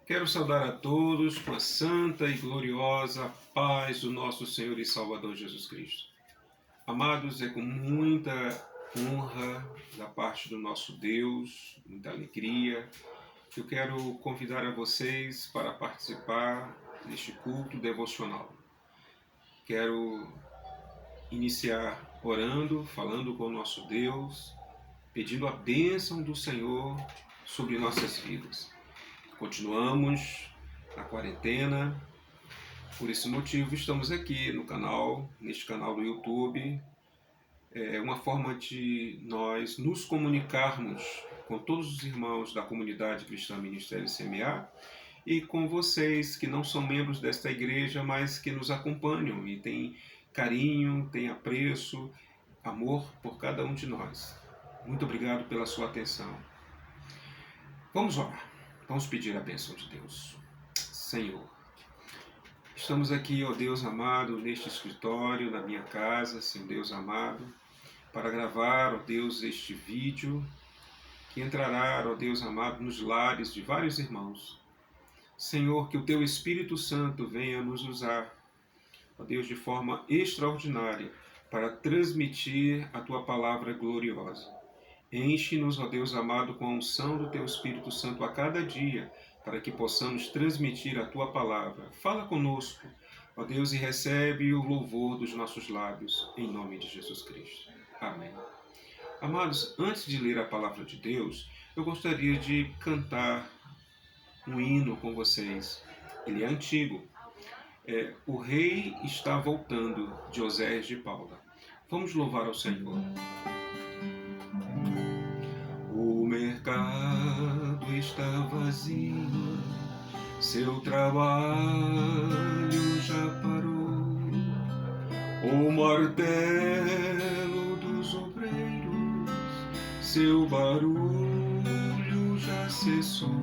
Quero saudar a todos com a santa e gloriosa paz do nosso Senhor e Salvador Jesus Cristo. Amados, é com muita honra da parte do nosso Deus, muita alegria, que eu quero convidar a vocês para participar deste culto devocional. Quero iniciar orando, falando com o nosso Deus, pedindo a bênção do Senhor sobre nossas vidas. Continuamos na quarentena, por esse motivo estamos aqui no canal, neste canal do YouTube. É uma forma de nós nos comunicarmos com todos os irmãos da comunidade cristã Ministério CMA e com vocês que não são membros desta igreja, mas que nos acompanham e têm carinho, têm apreço, amor por cada um de nós. Muito obrigado pela sua atenção. Vamos orar. Vamos pedir a bênção de Deus. Senhor, estamos aqui, ó Deus amado, neste escritório, na minha casa, Senhor Deus amado, para gravar, ó Deus, este vídeo que entrará, ó Deus amado, nos lares de vários irmãos. Senhor, que o Teu Espírito Santo venha nos usar, ó Deus, de forma extraordinária para transmitir a Tua palavra gloriosa. Enche-nos, ó Deus amado, com a unção do Teu Espírito Santo a cada dia, para que possamos transmitir a Tua palavra. Fala conosco, ó Deus, e recebe o louvor dos nossos lábios, em nome de Jesus Cristo. Amém. Amados, antes de ler a palavra de Deus, eu gostaria de cantar um hino com vocês. Ele é antigo. O Rei está voltando, de Osés de Paula. Vamos louvar ao Senhor. O mercado está vazio, seu trabalho já parou. O martelo dos obreiros, seu barulho já cessou.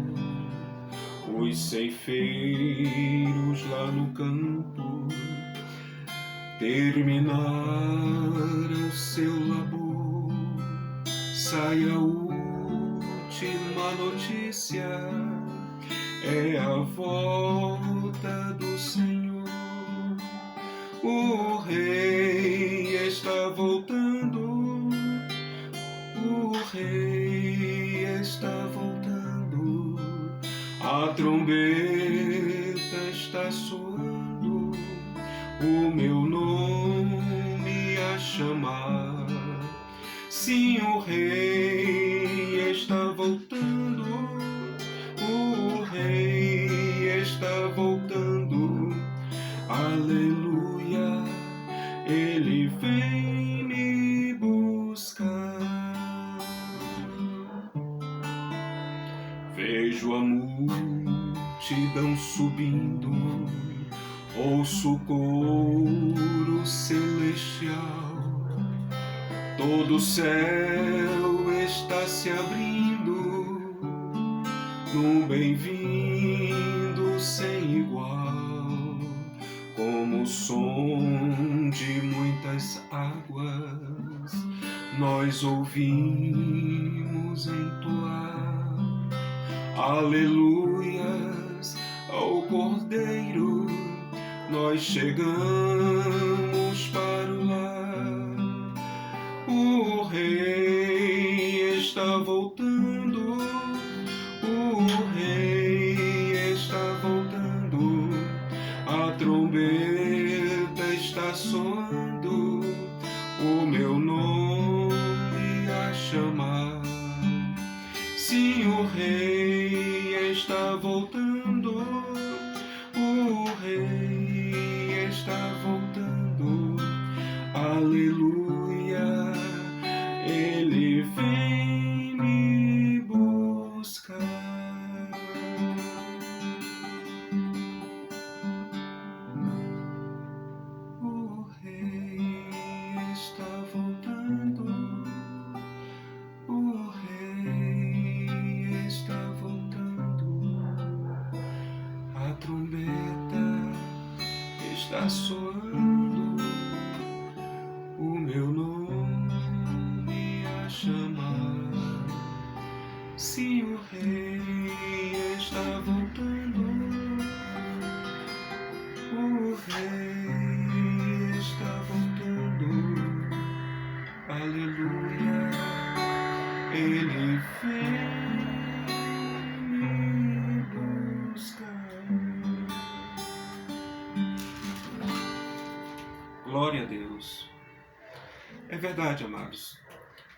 Os ceifeiros lá no campo terminaram seu labor. Sai a última notícia, é a volta do Senhor. O Rei está voltando, o Rei está voltando, a trombeta está soando, o meu nome a chamar. Sim, o Rei está voltando, o Rei está voltando, aleluia, Ele vem me buscar. Vejo a multidão subindo, ouço o coro celestial. Todo o céu está se abrindo, num bem-vindo sem igual, como o som de muitas águas, nós ouvimos entoar, aleluias ao Cordeiro, nós chegamos para o lar. O Rei está voltando, o Rei está voltando, a trombeta está soando, o meu nome a chamar. Sim, o Rei está voltando, o Rei está voltando, aleluia, Ele vem me buscar. O Rei está voltando, o Rei está voltando, a trombeta está soando, o meu nome a chamar. Sim, o Rei está voltando, Glória a Deus. É verdade, amados.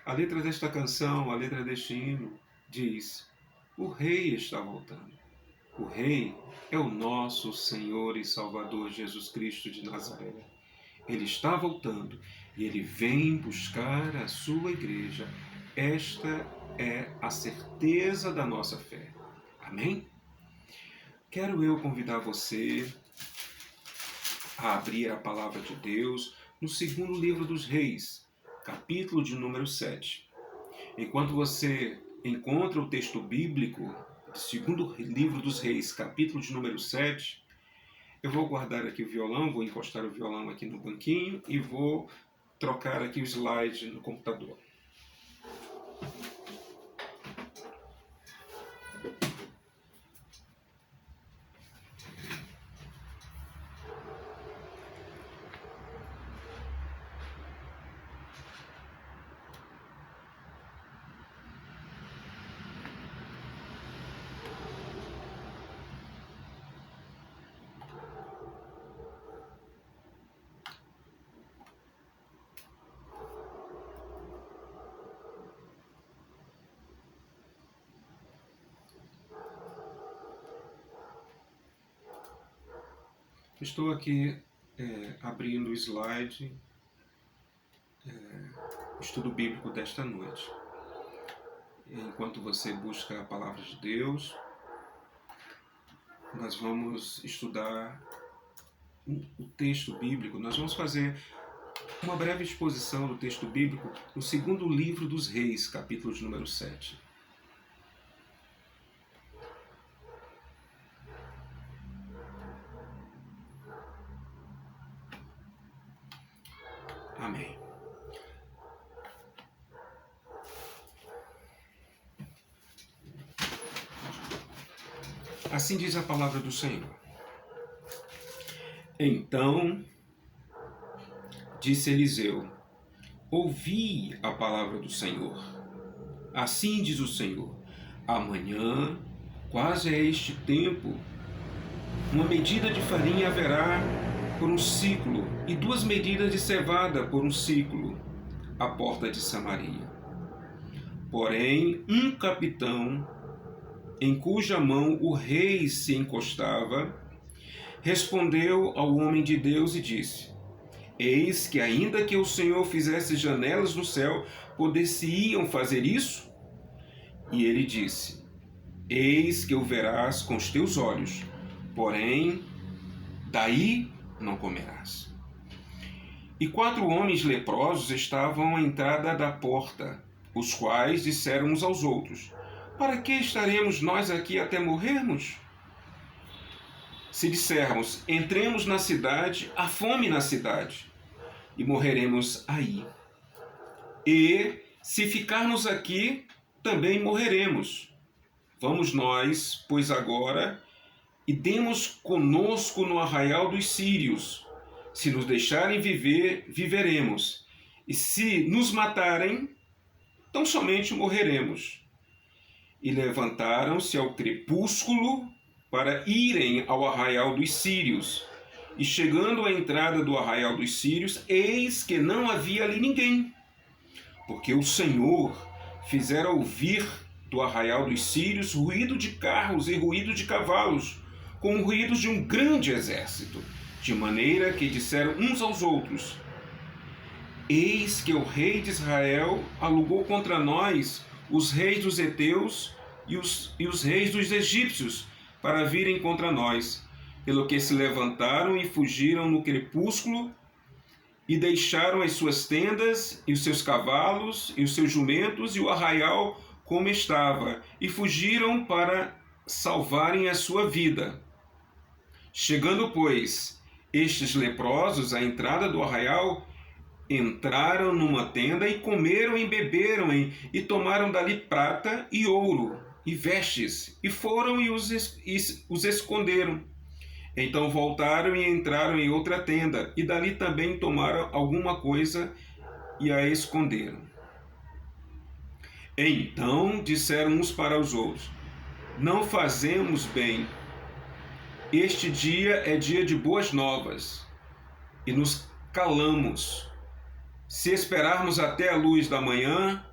A letra desta canção, a letra deste hino, diz: o Rei está voltando. O Rei é o nosso Senhor e Salvador Jesus Cristo de Nazaré. Ele está voltando e ele vem buscar a sua igreja. Esta é a certeza da nossa fé. Amém? Quero eu convidar você a abrir a palavra de Deus no segundo livro dos Reis, capítulo de número 7. Enquanto você encontra o texto bíblico do segundo livro dos Reis, capítulo de número 7, eu vou guardar aqui o violão, vou encostar o violão aqui no banquinho e vou trocar aqui o slide no computador. Estou aqui abrindo o slide, estudo bíblico desta noite. Enquanto você busca a palavra de Deus, nós vamos estudar o texto bíblico. Nós vamos fazer uma breve exposição do texto bíblico no segundo livro dos Reis, capítulo de número 7. Amém. Assim diz a palavra do Senhor. Então, disse Eliseu: ouvi a palavra do Senhor. Assim diz o Senhor: amanhã, quase a este tempo, uma medida de farinha haverá por um ciclo, e 2 medidas de cevada por um ciclo, à porta de Samaria. Porém, um capitão, em cuja mão o rei se encostava, respondeu ao homem de Deus e disse: eis que ainda que o Senhor fizesse janelas no céu, poder-se-iam fazer isso? E ele disse: eis que o verás com os teus olhos, porém, daí não comerás. E 4 homens leprosos estavam à entrada da porta, os quais disseram uns aos outros: para que estaremos nós aqui até morrermos? Se dissermos: entremos na cidade, há fome na cidade, e morreremos aí. E, se ficarmos aqui, também morreremos. Vamos nós, pois agora, e demos conosco no arraial dos sírios. Se nos deixarem viver, viveremos. E se nos matarem, tão somente morreremos. E levantaram-se ao crepúsculo para irem ao arraial dos sírios. E chegando à entrada do arraial dos sírios, eis que não havia ali ninguém, porque o Senhor fizera ouvir do arraial dos sírios ruído de carros e ruído de cavalos, como ruídos de um grande exército, de maneira que disseram uns aos outros: eis que o rei de Israel alugou contra nós os reis dos heteus e os reis dos egípcios para virem contra nós, pelo que se levantaram e fugiram no crepúsculo e deixaram as suas tendas e os seus cavalos e os seus jumentos e o arraial como estava, e fugiram para salvarem a sua vida. Chegando, pois, estes leprosos à entrada do arraial, entraram numa tenda e comeram e beberam e tomaram dali prata e ouro e vestes, e foram e os esconderam. Então voltaram e entraram em outra tenda, e dali também tomaram alguma coisa e a esconderam. Então disseram uns para os outros: não fazemos bem. Este dia é dia de boas novas, e nos calamos. Se esperarmos até a luz da manhã,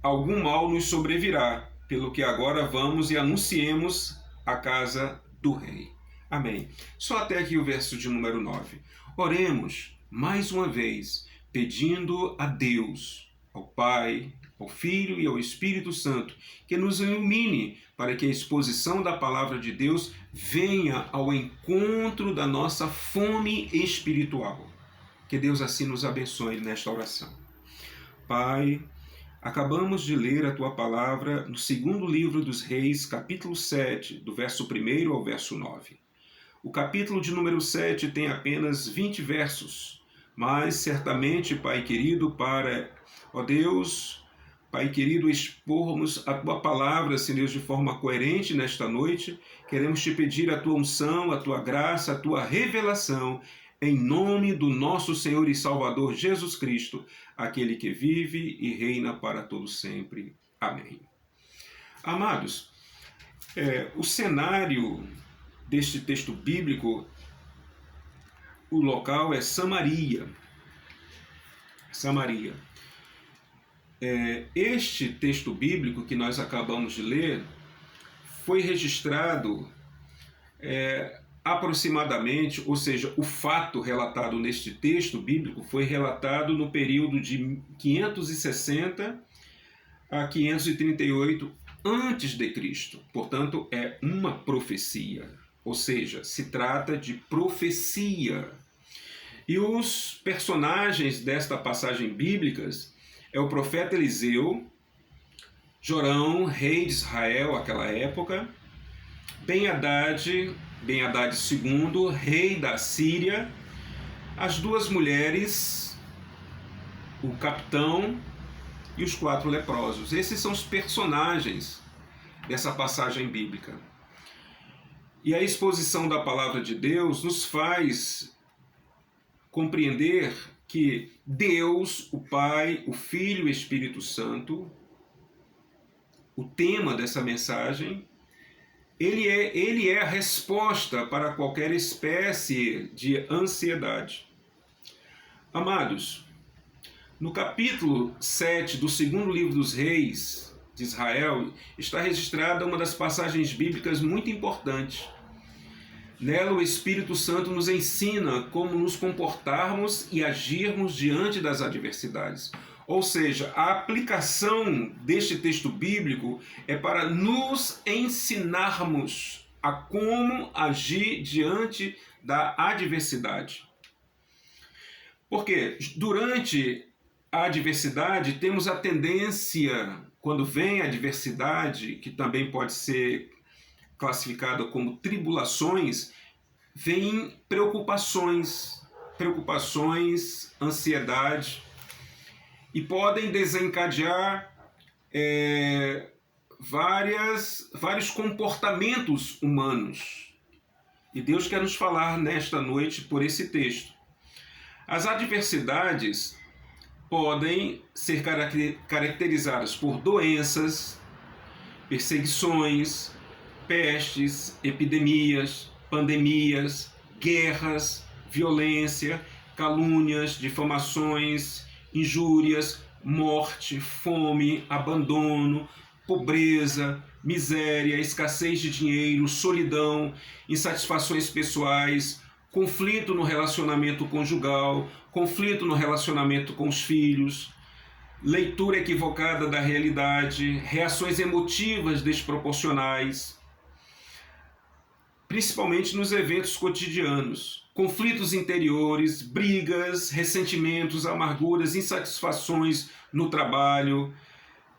algum mal nos sobrevirá, pelo que agora vamos e anunciemos a casa do rei. Amém. Só até aqui o verso de número 9. Oremos mais uma vez, pedindo a Deus, ao Pai, ao Filho e ao Espírito Santo, que nos ilumine para que a exposição da palavra de Deus venha ao encontro da nossa fome espiritual. Que Deus assim nos abençoe nesta oração. Pai, acabamos de ler a Tua palavra no segundo livro dos Reis, capítulo 7, do verso 1 ao verso 9. O capítulo de número 7 tem apenas 20 versos, mas certamente, Pai querido, ó Deus, Pai querido, expormos a Tua palavra, Senhor Deus, de forma coerente nesta noite, queremos Te pedir a Tua unção, a Tua graça, a Tua revelação, em nome do nosso Senhor e Salvador Jesus Cristo, aquele que vive e reina para todo sempre. Amém. Amados, o cenário deste texto bíblico, o local é Samaria. Samaria. Este texto bíblico que nós acabamos de ler foi registrado aproximadamente, ou seja, o fato relatado neste texto bíblico foi relatado no período de 560 a 538 antes de Cristo. Portanto, é uma profecia, ou seja, se trata de profecia. E os personagens desta passagem bíblica é o profeta Eliseu, Jorão, rei de Israel naquela época, Ben-Hadad II, rei da Síria, as duas mulheres, o capitão e os 4 leprosos. Esses são os personagens dessa passagem bíblica. E a exposição da palavra de Deus nos faz compreender que Deus, o Pai, o Filho e o Espírito Santo, o tema dessa mensagem, ele é a resposta para qualquer espécie de ansiedade. Amados, no capítulo 7 do segundo livro dos Reis de Israel, está registrada uma das passagens bíblicas muito importantes. Nela, o Espírito Santo nos ensina como nos comportarmos e agirmos diante das adversidades. Ou seja, a aplicação deste texto bíblico é para nos ensinarmos a como agir diante da adversidade. Porque durante a adversidade temos a tendência, quando vem a adversidade, que também pode ser classificada como tribulações, vem preocupações, ansiedade, e podem desencadear vários comportamentos humanos. E Deus quer nos falar nesta noite por esse texto. As adversidades podem ser caracterizadas por doenças, perseguições, pestes, epidemias, pandemias, guerras, violência, calúnias, difamações, injúrias, morte, fome, abandono, pobreza, miséria, escassez de dinheiro, solidão, insatisfações pessoais, conflito no relacionamento conjugal, conflito no relacionamento com os filhos, leitura equivocada da realidade, reações emotivas desproporcionais, principalmente nos eventos cotidianos, conflitos interiores, brigas, ressentimentos, amarguras, insatisfações no trabalho,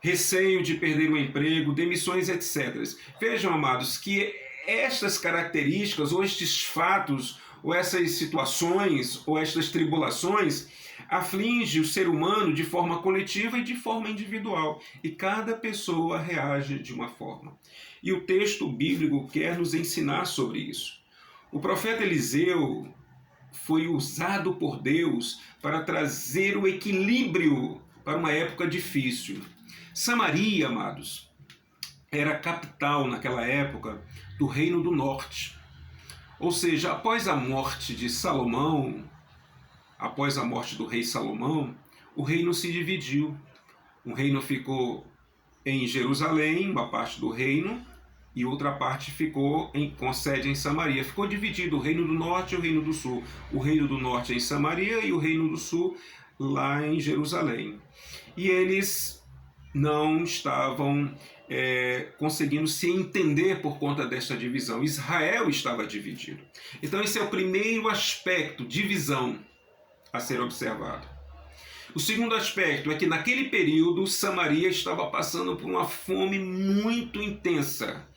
receio de perder o emprego, demissões, etc. Vejam, amados, que estas características, ou estes fatos, ou essas situações, ou estas tribulações, afligem o ser humano de forma coletiva e de forma individual. E cada pessoa reage de uma forma. E o texto bíblico quer nos ensinar sobre isso. O profeta Eliseu foi usado por Deus para trazer o equilíbrio para uma época difícil. Samaria, amados, era a capital naquela época do Reino do Norte. Ou seja, após a morte de Salomão, após a morte do rei Salomão, o reino se dividiu. O reino ficou em Jerusalém, uma parte do reino, e outra parte ficou com sede em Samaria. Ficou dividido o reino do norte e o reino do sul. O reino do norte em Samaria e o reino do sul lá em Jerusalém. E eles não estavam conseguindo se entender por conta desta divisão. Israel estava dividido. Então esse é o primeiro aspecto, divisão, a ser observado. O segundo aspecto é que naquele período Samaria estava passando por uma fome muito intensa.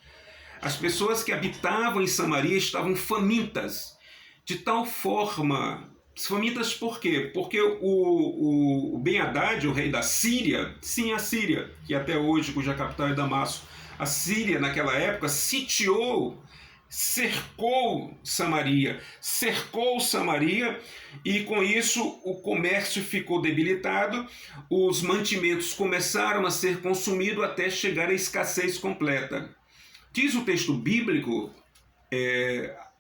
As pessoas que habitavam em Samaria estavam famintas, de tal forma... Famintas por quê? Porque o Ben-Hadad, o rei da Síria, sim, a Síria, que até hoje, cuja capital é Damasco, a Síria naquela época sitiou, cercou Samaria e com isso o comércio ficou debilitado, os mantimentos começaram a ser consumidos até chegar à escassez completa. Diz o texto bíblico,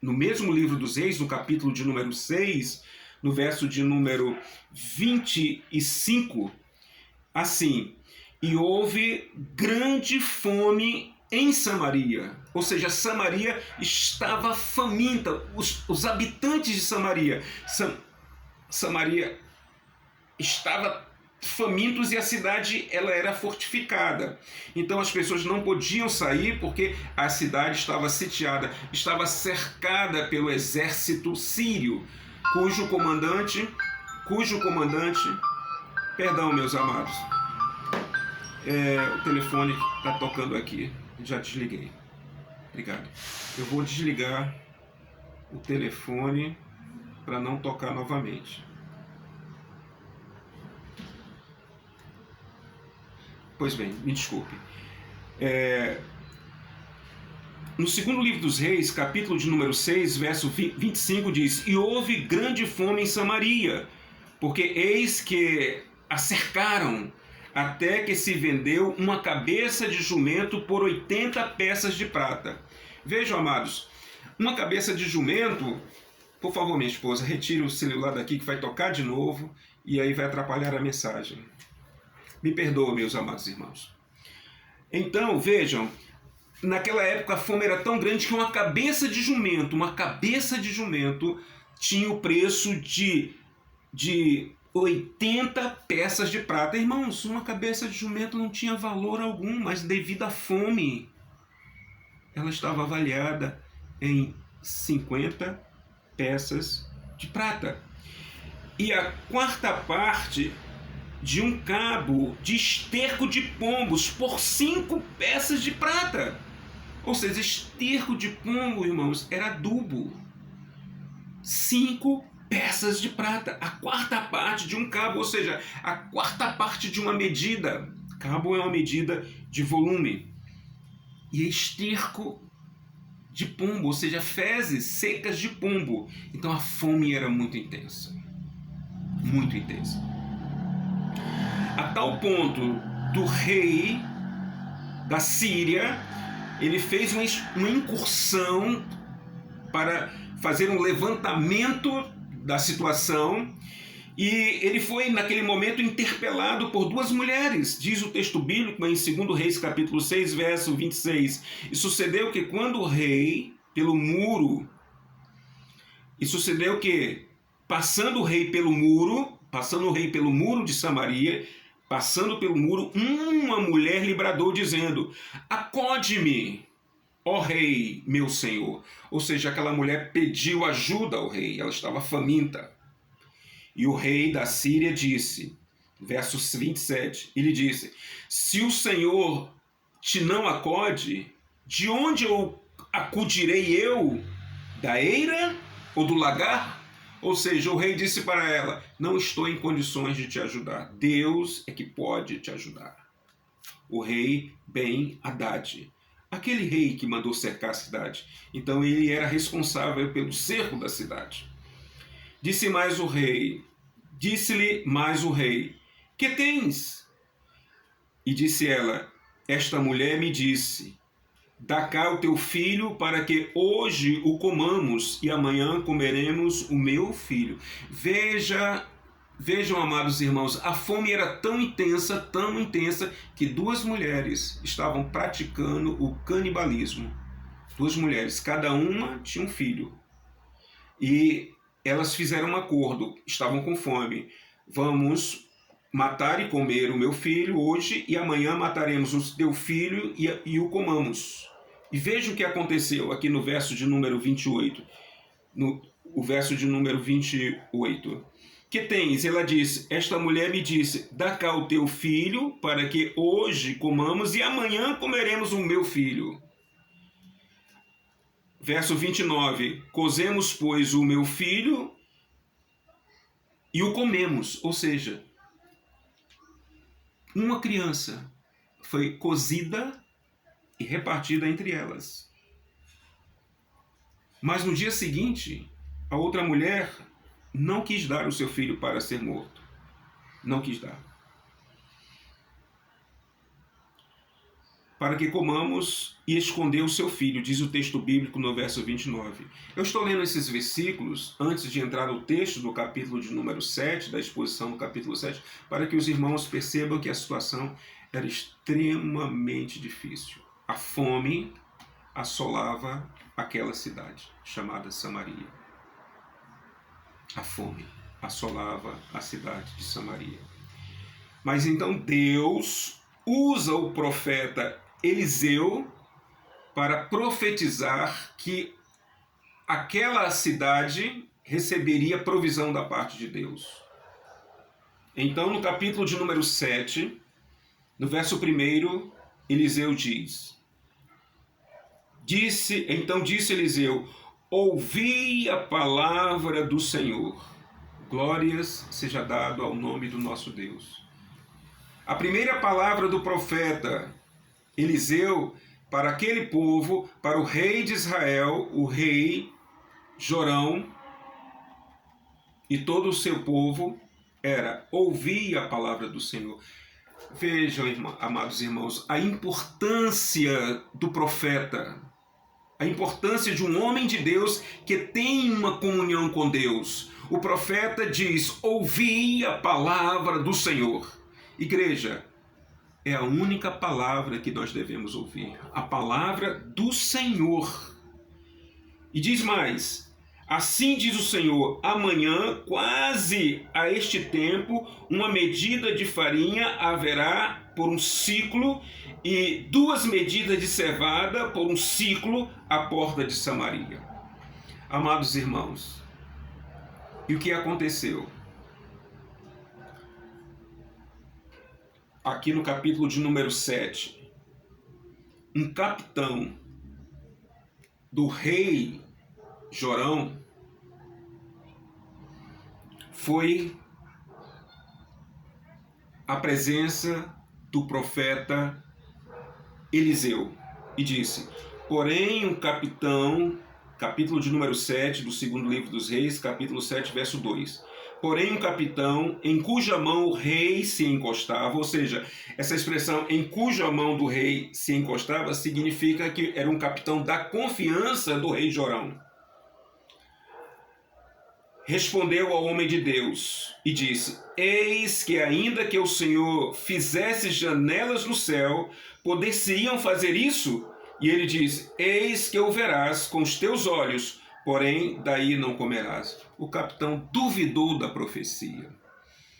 no mesmo livro dos Reis, no capítulo de número 6, no verso de número 25, assim: e houve grande fome em Samaria, ou seja, Samaria estava faminta, os habitantes de Samaria estava famintos e a cidade ela era fortificada. Então as pessoas não podiam sair porque a cidade estava sitiada, estava cercada pelo exército sírio, cujo comandante, perdão, meus amados, o telefone está tocando aqui, já desliguei, obrigado. Eu vou desligar o telefone para não tocar novamente. Pois bem, me desculpe. No segundo livro dos Reis, capítulo de número 6, verso 25, diz: e houve grande fome em Samaria, porque eis que a cercaram, até que se vendeu uma cabeça de jumento por 80 peças de prata. Vejam, amados, uma cabeça de jumento... Por favor, minha esposa, retire o celular daqui que vai tocar de novo e aí vai atrapalhar a mensagem. Me perdoa, meus amados irmãos. Então, vejam, naquela época a fome era tão grande que uma cabeça de jumento tinha o preço de 80 peças de prata. Irmãos, uma cabeça de jumento não tinha valor algum, mas devido à fome, ela estava avaliada em 50 peças de prata. E a quarta parte de um cabo de esterco de pombos por 5 peças de prata. Ou seja, esterco de pombo, irmãos, era adubo. 5 peças de prata. A quarta parte de um cabo, ou seja, a quarta parte de uma medida. Cabo é uma medida de volume. E esterco de pombo, ou seja, fezes secas de pombo. Então a fome era muito intensa. Muito intensa. A tal ponto do rei da Síria, ele fez uma incursão para fazer um levantamento da situação, e ele foi naquele momento interpelado por 2 mulheres. Diz o texto bíblico em 2 Reis capítulo 6, verso 26. E sucedeu que quando o rei pelo muro, passando o rei pelo muro de Samaria, passando pelo muro, uma mulher lhe bradou dizendo: acode-me, ó rei, meu senhor. Ou seja, aquela mulher pediu ajuda ao rei, ela estava faminta. E o rei da Síria disse, verso 27, ele disse: se o Senhor te não acode, de onde acudirei eu? Da eira ou do lagar? Ou seja, o rei disse para ela: não estou em condições de te ajudar. Deus é que pode te ajudar. O rei Ben-Hadad, aquele rei que mandou cercar a cidade. Então ele era responsável pelo cerco da cidade. Disse-lhe mais o rei: que tens? E disse ela: esta mulher me disse: dá cá o teu filho, para que hoje o comamos e amanhã comeremos o meu filho. Vejam, amados irmãos, a fome era tão intensa, que duas mulheres estavam praticando o canibalismo. Duas mulheres, cada uma tinha um filho. E elas fizeram um acordo, estavam com fome. Vamos matar e comer o meu filho hoje, e amanhã mataremos o teu filho e o comamos. E veja o que aconteceu aqui no verso de número 28. O verso de número 28. Que tens? Ela diz, esta mulher me disse, dá cá o teu filho, para que hoje comamos e amanhã comeremos o meu filho. Verso 29, cozemos, pois, o meu filho e o comemos. Ou seja, uma criança foi cozida e repartida entre elas. Mas no dia seguinte, a outra mulher não quis dar o seu filho para ser morto. Não quis dar. Para que comamos, e escondeu o seu filho, diz o texto bíblico no verso 29. Eu estou lendo esses versículos antes de entrar no texto do capítulo de número 7, da exposição do capítulo 7, para que os irmãos percebam que a situação era extremamente difícil. A fome assolava aquela cidade, chamada Samaria. A fome assolava a cidade de Samaria. Mas então Deus usa o profeta Eliseu para profetizar que aquela cidade receberia provisão da parte de Deus. Então, no capítulo de número 7, no verso 1, Eliseu diz: Então disse Eliseu, ouvi a palavra do Senhor. Glórias seja dado ao nome do nosso Deus. A primeira palavra do profeta Eliseu para aquele povo, para o rei de Israel, o rei Jorão e todo o seu povo, era ouvir a palavra do Senhor. Vejam, amados irmãos, a importância do profeta, a importância de um homem de Deus que tem uma comunhão com Deus. O profeta diz, ouvi a palavra do Senhor. Igreja, é a única palavra que nós devemos ouvir, a palavra do Senhor. E diz mais, assim diz o Senhor, amanhã, quase a este tempo, uma medida de farinha haverá por um ciclo e 2 medidas de cevada por um ciclo à porta de Samaria. Amados irmãos, e o que aconteceu? Aqui no capítulo de número 7, um capitão do rei Jorão foi à presença do profeta Eliseu e disse, porém um capitão, capítulo de número 7 do segundo livro dos reis, capítulo 7, verso 2. Porém um capitão em cuja mão o rei se encostava, ou seja, essa expressão em cuja mão do rei se encostava significa que era um capitão da confiança do rei Jorão. Respondeu ao homem de Deus e disse, eis que ainda que o Senhor fizesse janelas no céu, poder-se-iam fazer isso? E ele disse, eis que o verás com os teus olhos, porém daí não comerás. O capitão duvidou da profecia.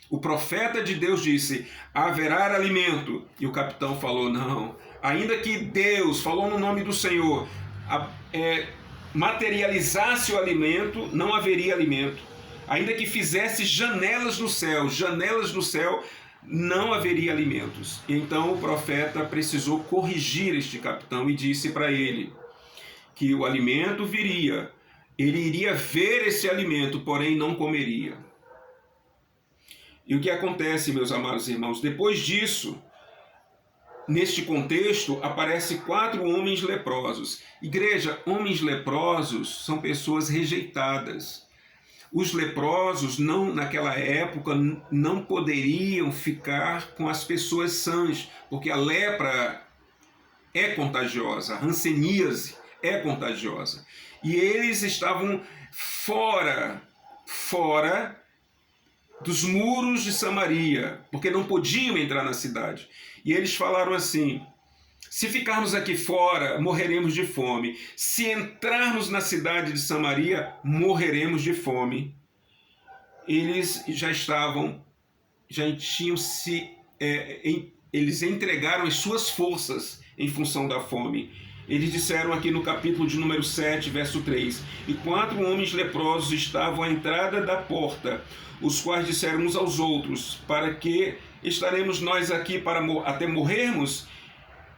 O profeta de Deus disse, haverá alimento. E o capitão falou, não, ainda que Deus, falou no nome do Senhor, materializasse o alimento, não haveria alimento. Ainda que fizesse janelas no céu, não haveria alimentos. Então o profeta precisou corrigir este capitão e disse para ele que o alimento viria, ele iria ver esse alimento, porém não comeria. E o que acontece, meus amados irmãos? Depois disso, neste contexto, aparecem 4 homens leprosos. Igreja, homens leprosos são pessoas rejeitadas. Os leprosos, naquela época, não poderiam ficar com as pessoas sãs, porque a lepra é contagiosa, a hanseníase é contagiosa. E eles estavam fora dos muros de Samaria, porque não podiam entrar na cidade. E eles falaram assim: se ficarmos aqui fora, morreremos de fome. Se entrarmos na cidade de Samaria, morreremos de fome. Eles eles entregaram as suas forças em função da fome. Eles disseram aqui no capítulo de número 7, verso 3: e 4 homens leprosos estavam à entrada da porta, os quais disseram uns aos outros: para que estaremos nós aqui até morrermos?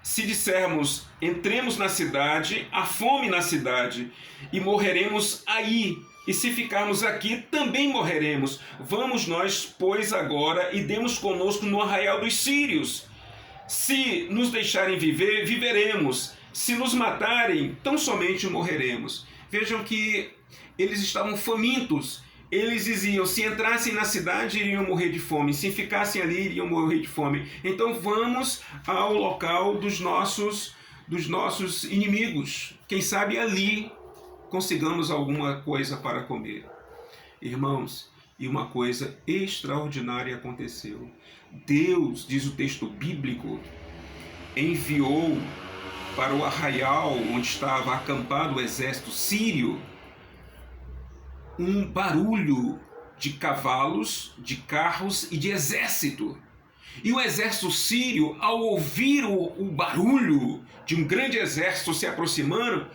Se dissermos, entremos na cidade, há fome na cidade, e morreremos aí. E se ficarmos aqui, também morreremos. Vamos nós, pois, agora, e demos conosco no arraial dos sírios. Se nos deixarem viver, viveremos. Se nos matarem, tão somente morreremos. Vejam que eles estavam famintos. Eles diziam, se entrassem na cidade, iriam morrer de fome. Se ficassem ali, iriam morrer de fome. Então vamos ao local dos nossos inimigos. Quem sabe ali consigamos alguma coisa para comer. Irmãos, e uma coisa extraordinária aconteceu. Deus, diz o texto bíblico, enviou para o arraial onde estava acampado o exército sírio um barulho de cavalos, de carros e de exército. E o exército sírio, ao ouvir o barulho de um grande exército se aproximando,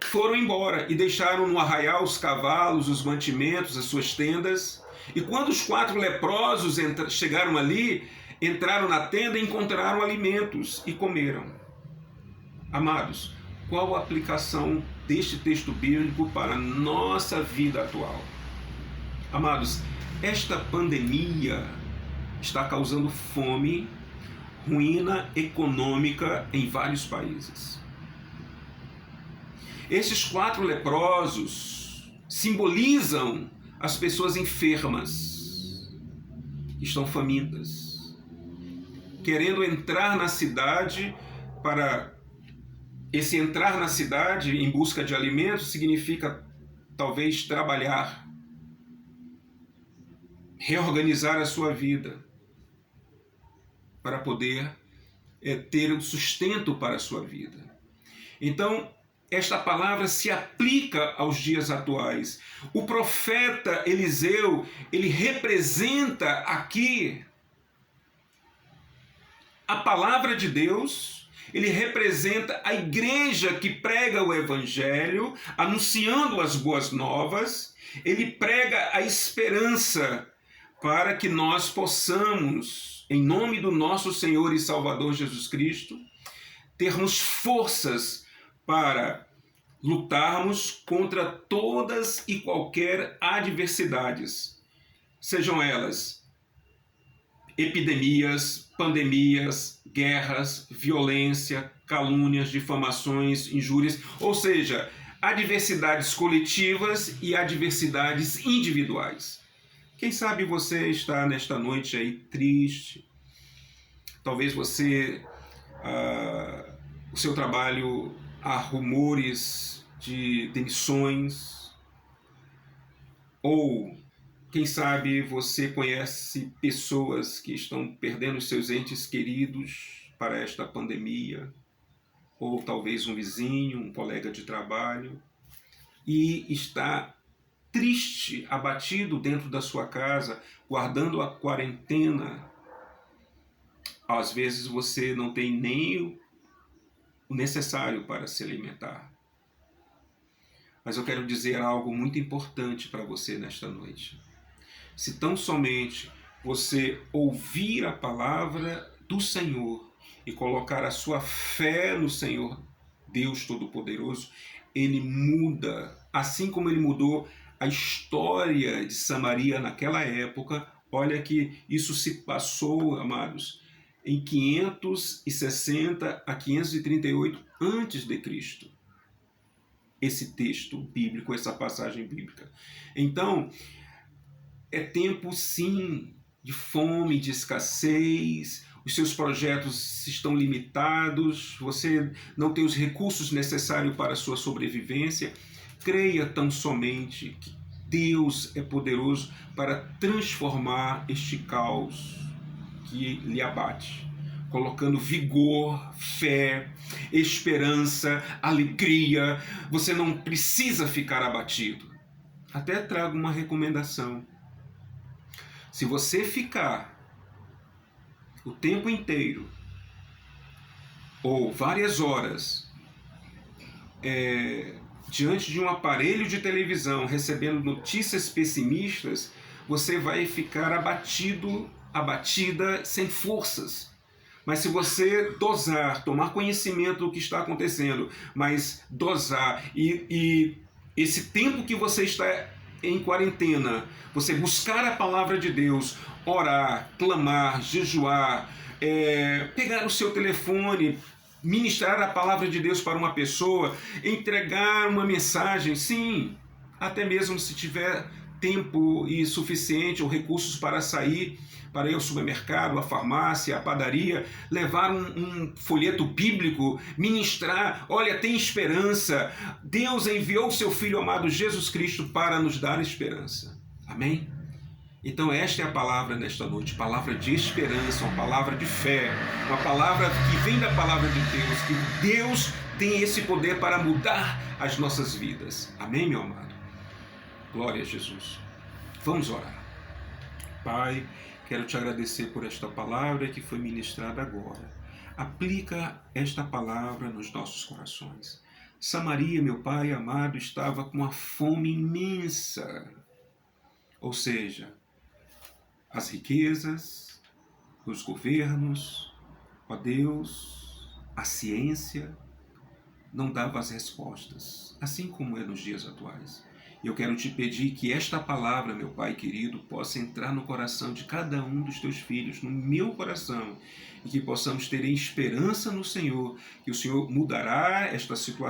foram embora e deixaram no arraial os cavalos, os mantimentos, as suas tendas. E quando os 4 leprosos chegaram ali, entraram na tenda e encontraram alimentos e comeram. Amados, qual a aplicação deste texto bíblico para a nossa vida atual? Amados, esta pandemia está causando fome, ruína econômica em vários países. Esses 4 leprosos simbolizam as pessoas enfermas, que estão famintas, querendo entrar na cidade. Para esse entrar na cidade em busca de alimentos significa talvez trabalhar, reorganizar a sua vida para poder ter o sustento para a sua vida. Então, esta palavra se aplica aos dias atuais. O profeta Eliseu, ele representa aqui a palavra de Deus, ele representa a igreja que prega o evangelho, anunciando as boas novas, ele prega a esperança para que nós possamos, em nome do nosso Senhor e Salvador Jesus Cristo, termos forças para lutarmos contra todas e qualquer adversidades, sejam elas epidemias, pandemias, guerras, violência, calúnias, difamações, injúrias, ou seja, adversidades coletivas e adversidades individuais. Quem sabe você está nesta noite aí triste, talvez você, o seu trabalho, há rumores de demissões, ou quem sabe você conhece pessoas que estão perdendo seus entes queridos para esta pandemia, ou talvez um vizinho, um colega de trabalho, e está triste, abatido dentro da sua casa, guardando a quarentena. Às vezes você não tem nem o necessário para se alimentar. Mas eu quero dizer algo muito importante para você nesta noite. Se tão somente você ouvir a palavra do Senhor e colocar a sua fé no Senhor Deus Todo-Poderoso, Ele muda, assim como Ele mudou a história de Samaria naquela época. Olha que isso se passou, amados, em 560 a 538 antes de Cristo. Esse texto bíblico, essa passagem bíblica. Então, é tempo sim de fome, de escassez. os seus projetos estão limitados, você não tem os recursos necessários para a sua sobrevivência, creia tão somente que Deus é poderoso para transformar este caos que lhe abate, colocando vigor, fé, esperança, alegria. Você não precisa ficar abatido. Até trago uma recomendação. Se você ficar o tempo inteiro ou várias horas diante de um aparelho de televisão recebendo notícias pessimistas, você vai ficar abatido, abatida, sem forças. Mas se você dosar, tomar conhecimento do que está acontecendo, mas dosar e esse tempo que você está em quarentena, você buscar a palavra de Deus, orar, clamar, jejuar, pegar o seu telefone, ministrar a palavra de Deus para uma pessoa, entregar uma mensagem, sim, até mesmo se tiver tempo e suficiente ou recursos para sair, para ir ao supermercado, à farmácia, à padaria, levar um folheto bíblico, ministrar, olha, tem esperança, Deus enviou o seu Filho amado Jesus Cristo para nos dar esperança. Amém? Então esta é a palavra nesta noite, palavra de esperança, uma palavra de fé, uma palavra que vem da palavra de Deus, que Deus tem esse poder para mudar as nossas vidas. Amém, meu amado? Glória a Jesus. Vamos orar. Pai, quero te agradecer por esta palavra que foi ministrada agora. Aplica esta palavra nos nossos corações. Samaria, meu Pai amado, estava com uma fome imensa. Ou seja, as riquezas, os governos, ó Deus, a ciência não dava as respostas, assim como é nos dias atuais. E eu quero te pedir que esta palavra, meu Pai querido, possa entrar no coração de cada um dos teus filhos, no meu coração, e que possamos ter esperança no Senhor, que o Senhor mudará esta situação